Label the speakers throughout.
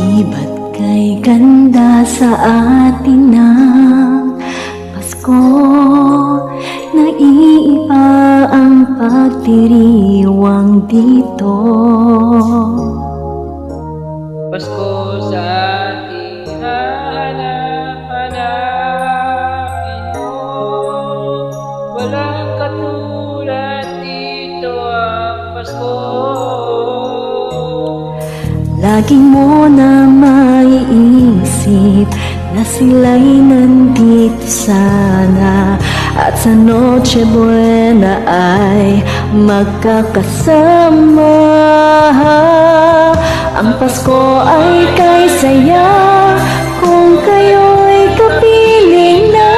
Speaker 1: Di ba't kay ganda sa atin ng Pasko? Naiiba ang pagdiriwang dito.
Speaker 2: Pasko sa ating hahanap-hanapin mo. Walang katulad dito ang Pasko.
Speaker 1: Lagi mo na maiisip na sila'y nandito sana, at sa Noche Buena ay magkakasama. Ang Pasko ay kay saya kung kayo'y kapiling na.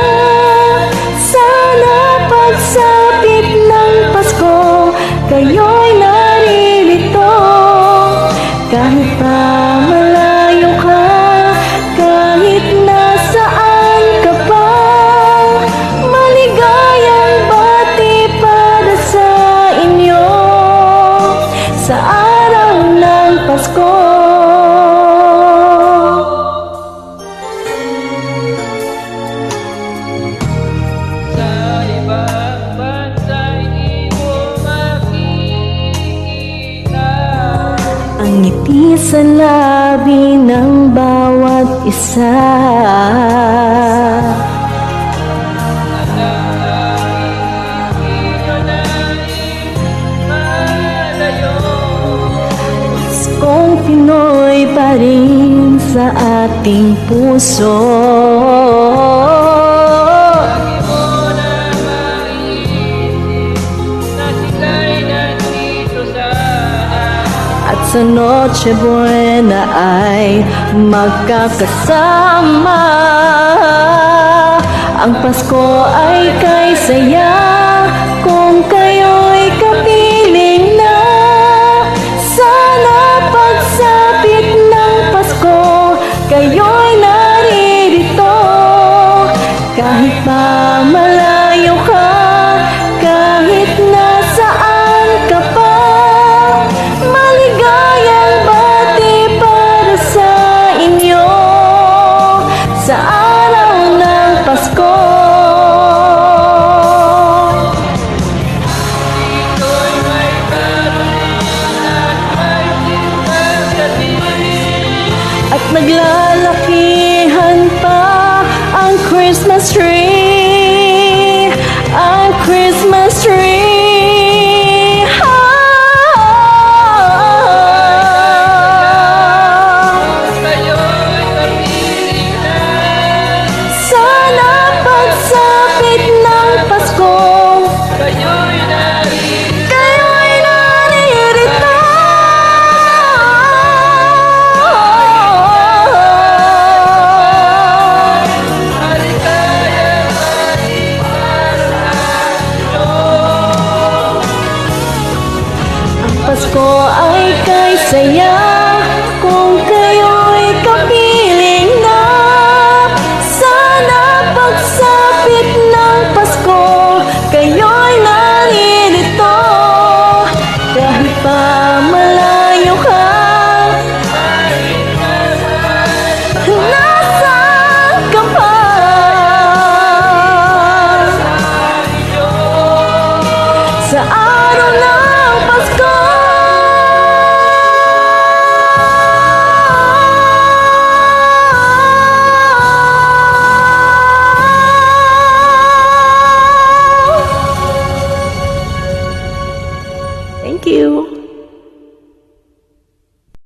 Speaker 1: Sana pagsapit ng Pasko, kayo'y naririto. Kahit pa malayo ka, kahit nasaan ka pa, maligayang bati para sa inyo sa araw ng Pasko.
Speaker 2: Sa ibang bansa'y di mo makikita
Speaker 1: Ang ngiti sa labi ng bawat isa. Paskong Pinoy pa rin sa ating puso. At sa Noche Buena ay magkakasama. Ang Pasko ay kay saya kung kayo'y kapiling na. Sana pagsapit ng Pasko, kayo'y naririto. Kahit pa malayo ka, kahit nasaan ka pa, maligayang bati para sa inyo sa araw ng Pasko.
Speaker 2: Ito'y may karunin at may pagkatibig.
Speaker 1: At naglalakihan pa ang Christmas tree.